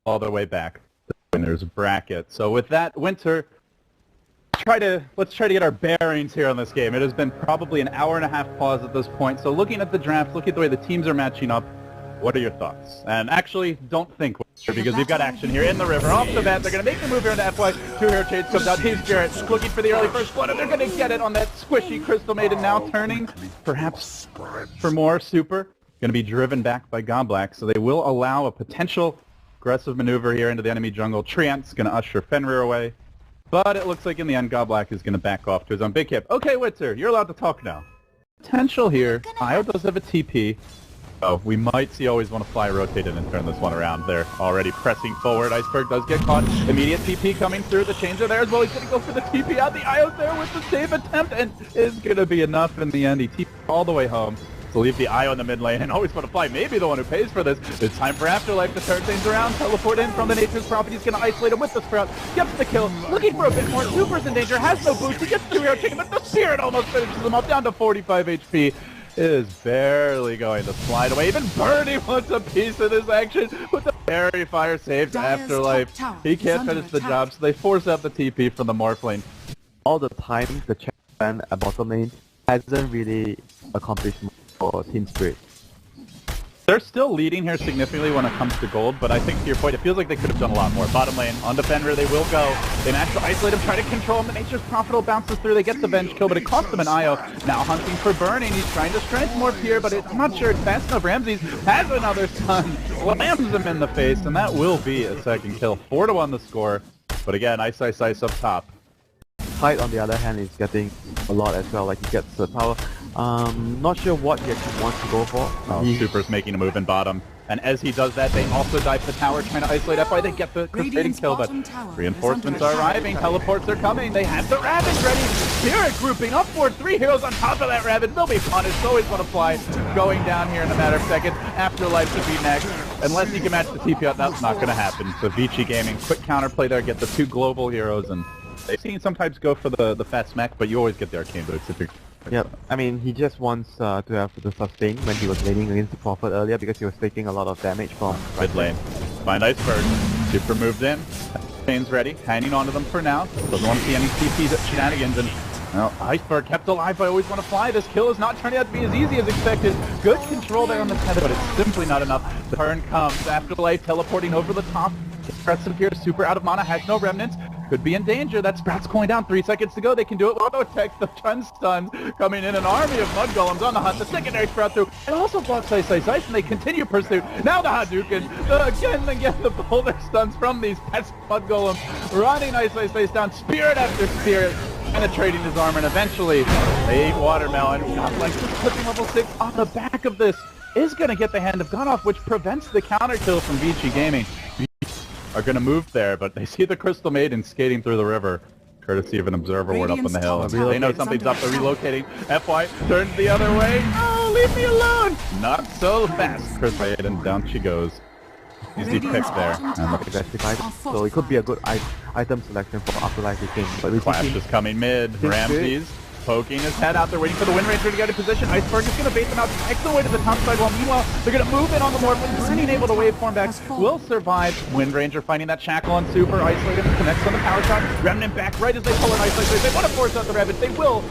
all the way back to the winner's bracket. So with that, Winter, let's try to get our bearings here on this game. It has been probably an hour and a half pause at this point. So looking at the draft, looking at the way the teams are matching up, what are your thoughts? And actually, don't think, because we've got action here in the river. Off the bat, they're going to make the move here into FY. Two hero trades comes out. Team Spirit looking for the early first blood, and they're going to get it on that squishy Crystal Maiden, now turning, perhaps, for more super. Going to be driven back by Goblack, so they will allow a potential aggressive maneuver here into the enemy jungle. Treant's going to usher Fenrir away, but it looks like in the end, Goblack is going to back off to his own big hip. Okay, Witzer, you're allowed to talk now. Potential here. Io does have a TP. Oh, we might see Always Want to Fly rotated and turn this one around. They're already pressing forward. Iceberg does get caught. Immediate TP coming through. The chains are there as well. He's going to go for the TP out. The Io's there with the save attempt, and is going to be enough in the end. He TP all the way home to leave the Io in the mid lane, and Always Want to Fly maybe the one who pays for this. It's time for Afterlife to turn things around. Teleport in from the Nature's Prophet. He's going to isolate him with the Sprout. Gets the kill. Looking for a bit more. Super's in danger. Has no boost. He gets the hero chain, but the Spirit almost finishes him off down to 45 HP. Is barely going to slide away. Even Birdie wants a piece of this action with the Fairy Fire saves Afterlife. He can't finish the job, so they force out the TP from the Morph lane. All the time, the champion at bottom lane hasn't really accomplished much for Team Spirit. They're still leading here significantly when it comes to gold, but I think to your point, it feels like they could have done a lot more. Bottom lane, on Defender, they will go. They manage to isolate him, try to control him. The Nature's Prophet will bounces through. They get the Venge kill, but it costs them an Io. Now hunting for Burning. He's trying to strength morph here, but I'm not sure it's fast enough. Ramses has another stun, slams him in the face, and that will be a second kill. 4-1 the score, but again, Ice up top. Tide, on the other hand, is getting a lot as well. Like, he gets the tower. Not sure what he actually wants to go for. Oh, Super's making a move in bottom. And as he does that, they also dive the tower, trying to isolate FY. They get the crusading kill, but reinforcements are arriving. Teleports are coming. They have the Ravage ready. Spirit grouping upward. 3 heroes on top of that Ravage. They'll be punished. Always Want to Fly going down here in a matter of seconds. Afterlife should be next. Unless he can match the TP out, that's not going to happen. So Vici Gaming, quick counterplay there, get the 2 global heroes, and they've seen sometimes go for the fat smack, but you always get the arcane boots if you're... Yep, I mean, he just wants to have the sustain when he was laning against the Prophet earlier because he was taking a lot of damage from mid lane. Find Iceberg. Super moved in. Chain's ready. Hanging on to them for now. Doesn't want to see any TPs at shenanigans, and well, Iceberg kept alive by Always Want to Fly. This kill is not turning out to be as easy as expected. Good control there on the tether, but it's simply not enough. The turn comes. Afterlife teleporting over the top. Aggressive here. Super out of mana. Has no remnants. Could be in danger. That Sprout's going down. 3 seconds to go. They can do it. Auto tech. The Chun stuns coming in. An army of Mud Golems on the hunt. The secondary Sprout through. And also blocks Ice, and they continue pursuit. Now the Hadouken. Again, the boulder stuns from these pest Mud Golems. Running Ice down. Spirit after Spirit. Penetrating his armor, and eventually they eat Watermelon. Like just clipping level 6 on the back of this is going to get the Hand of God off, which prevents the counter kill from Vici Gaming. Are going to move there, but they see the Crystal Maiden skating through the river, courtesy of an observer ward up on the hill. They know something's up. They're relocating. FY turns the other way. Oh, leave me alone! Not so fast. Crystal Maiden, down she goes. Easy pick there. And look at that. So it could be a good item selection for Afterlife King. But Flash is coming mid. Ramses poking his head out there, waiting for the Wind Ranger to get in position. Iceberg is going to bait them out, takes them away to the top side, while meanwhile, they're going to move in on the Morphin. Burning able to waveform back, will survive. Wind Ranger finding that shackle on Super, isolated, connects on the power shot. Remnant back right as they pull an isolate. They want to force out the Ravage. They will.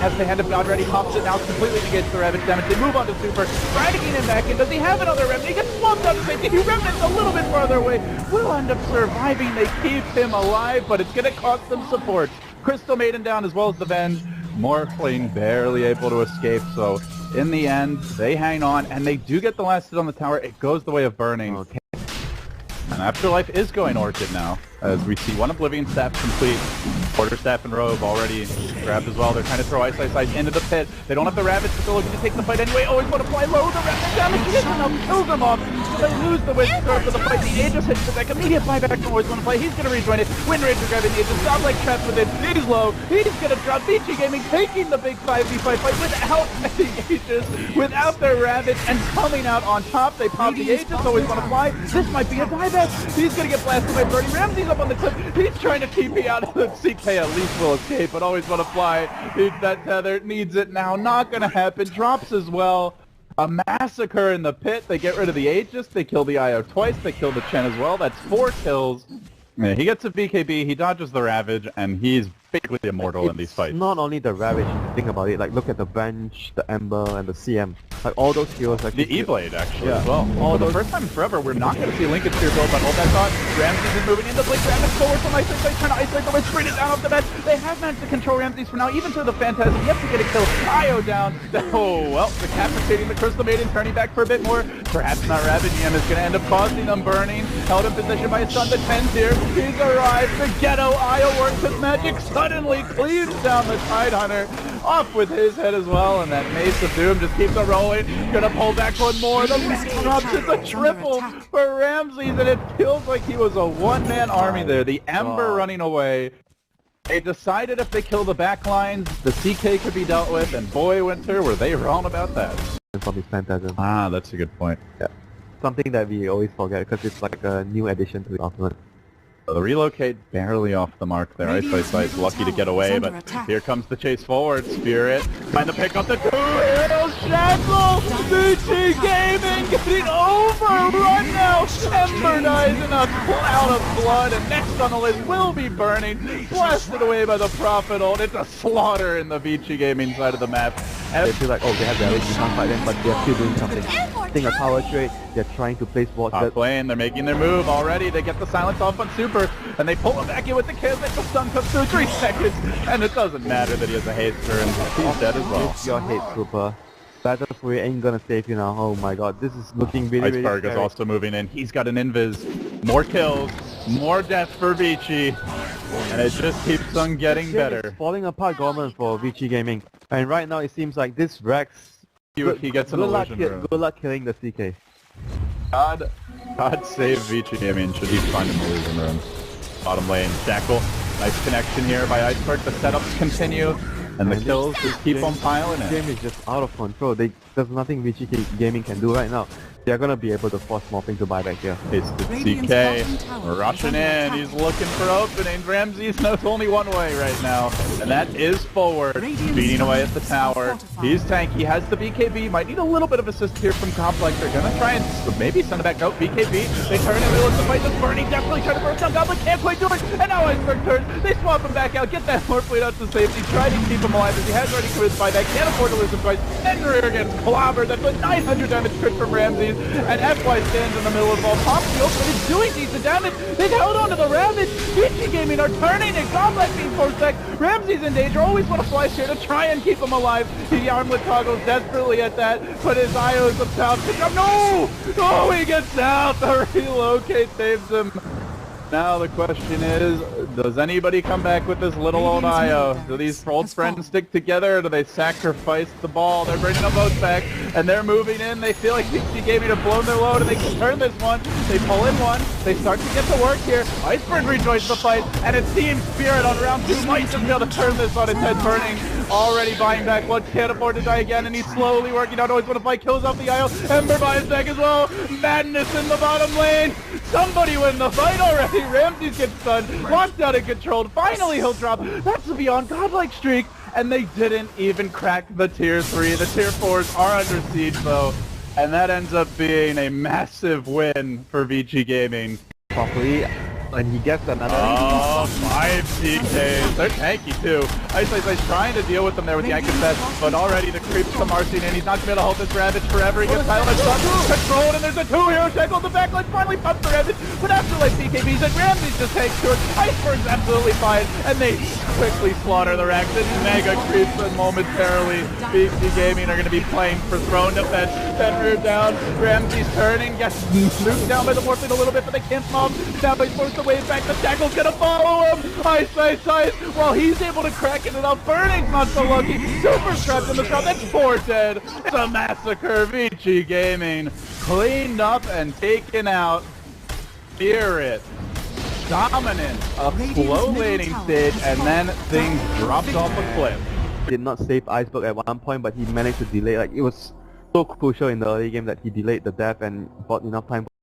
Has the Hand of God ready, pops it now, completely negates the Ravage damage. They move on to Super, try to get him back in. Does he have another Remnant? He gets swamped out of safety. He Remnants a little bit farther away. Will end up surviving. They keep him alive, but it's going to cost them support. Crystal Maiden down as well as the Venge. Morphling barely able to escape, so in the end, they hang on, and they do get the last hit on the tower. It goes the way of Burning. Okay. And Afterlife is going Orchid now, as we see one Oblivion Staff complete. Quarterstaff and Robe already grabbed as well. They're trying to throw Ice into the pit. They don't have the Ravage, but they're looking to take the fight anyway. Always Want to Fly low. The Ravage damage hits and now kills them off. They lose the Wind Star for the fight. The Aegis hits the deck. Immediate buyback from Always Want to Fly. He's going to rejoin it. Wind Ranger grabbing the Aegis. Sounds like trapped with it. He's low. He's going to drop. Vici Gaming taking the big 5v5 fight without the Aegis, without their Ravage, and coming out on top. They pop the Aegis. Always Want to Fly. This might be a dieback. He's going to get blasted by Birdie. Ramsey's up on the cliff. He's trying to TP out of the CK. At least will escape, but Always Want to Fly. That tether needs it now. Not going to happen. Drops as well. A massacre in the pit. They get rid of the Aegis. They kill the IO twice. They kill the Chen as well. That's 4 kills. Yeah, he gets a BKB. He dodges the Ravage, and he's basically immortal in these fights. Not only the Ravage, think about it, like look at the Bench, the Ember, and the CM. Like all those heroes actually... The E-Blade, actually, yeah, as well. all For the those... first time in forever, we're not going to see Lincoln Spear build on hold that thought. Ramses is moving in. The Blink Ravage forward from Isolate, trying to isolate the Witch, bring it down off the bed. They have managed to control Ramses for now, even through the Phantasm. Yet to get a kill. Io down. Oh, well, decapitating the Crystal Maiden, turning back for a bit more. Perhaps not Ravage EM is going to end up causing them burning. Held in position by his son, the 10's here. He's arrived. The Ghetto Io works his magic. Suddenly cleaves down the Tidehunter. Off with his head as well, and that Mace of Doom just keeps on rolling. Gonna pull back one more. The Ring drops. It's a triple for Ramses, and it feels like he was a one-man army there. The Ember running away. They decided if they kill the backlines, the CK could be dealt with, and boy, Winter, were they wrong about that. From his Phantasm. Ah, that's a good point. Yeah. Something that we always forget, because it's like a new addition to the Ultimate. The relocate barely off the mark there. Ice lucky to get away, but here comes the chase forward. Spirit trying to pick up the 2 heroes. Shackle! VG Gaming getting overrun now. Ember dies in a cloud of blood, and next on the list will be Burning. Blasted away by the Prophet ult. It's a slaughter in the VG Gaming side of the map. They feel like, oh, they have their age, you can't fight them, but they're still doing something. Think a power trade, they're trying to place wards. Top lane, they're making their move already. They get the silence off on Super, and they pull him back in with the kill. The stun comes through 3 seconds, and it doesn't matter that he has a haster, and he's dead as well. Your hate, Super. Battle Fury ain't gonna save you now. Oh my god, this is looking really, really Iceberg scary. is also moving in. He's got an invis. More kills, more death for Vici, and it just keeps on getting better. It's falling apart, Gorman, for VG Gaming. And right now it seems like this Rex... He gets an illusion room. Good luck killing the CK. God save Vici. I mean, should he find an illusion room? Bottom lane, Shackle. Nice connection here by Iceberg. The setups continue, and the kills just keep on piling in. This game is just out of control. There's nothing VG Gaming can do right now. They're gonna be able to force Morphing to buy back here. It's the CK rushing in. He's looking for openings. Ramses knows only one way right now, and that is forward, beating away at the tower. He's tanky. He has the BKB. Might need a little bit of assist here from Complex. They're gonna try and maybe send it back. No, BKB. They turn and they look to fight this Burning. Definitely trying to burst down Goblin. Can't quite do it. And now Iceberg turns. They swap him back out. Get that Morphling out to safety. Try to keep him alive as he has already committed buyback. Can't afford to lose him twice. And Rear gets clobbered. That's a 900 damage crit from Ramses. And FY stands in the middle of the ball. Pop shield, but he's doing decent damage. They've held on to the Ravage. VG Gaming are turning and Complex being forced back. Ramses in danger. Always want to flash here to try and keep him alive. The armlet toggles desperately at that, but his IO is up top. No! Oh, he gets out. The relocate saves him. Now the question is, does anybody come back with this little old IO? Do these old friends stick together, or do they sacrifice the ball? They're bringing them both back, and they're moving in. They feel like VG Gaming have blown their load, and they can turn this one. They pull in one. They start to get to work here. Iceberg rejoins the fight, and it seems Spirit on round 2 might just be able to turn this on its head. Burning, already buying back one. Can't afford to die again, and he's slowly working out. Always want to fight. Kills off the IO. Ember buys back as well. Madness in the bottom lane. Somebody win the fight already. Ramses gets stunned, locked out and controlled. Finally he'll drop. That's the beyond godlike streak, and they didn't even crack the tier 3. The tier 4s are under siege though, and that ends up being a massive win for VG Gaming. Properly, and he gets another. Oh, 5 CKs. They're tanky too. Ice trying to deal with them there with the Anchor set, but already the creeps come Marcin in. He's not going to hold this Ravage forever. He gets silent shot controlled, and there's a 2-hero Shackle. The backline finally pumps the Ravage, but after like BKBs and Ramses just takes to it. Iceberg's absolutely fine, and they quickly slaughter the Rax. And mega creeps and momentarily VG Gaming are going to be playing for throne defense. Fenrir down, Ramses turning, gets nuked down by the Morphling a little bit, but they can't mob. Now he's forced to wave back. The Shackle's gonna follow him. Ice. While he's able to crack it up. Burning's not so lucky. Super trapped in the trap. That's 4 dead. It's a massacre. VG Gaming cleaned up and taken out. Spirit dominant. A slow laning stage, and then things dropped off a cliff. Did not save Iceberg at one point, but he managed to delay. Like, it was so crucial in the early game that he delayed the death and bought enough time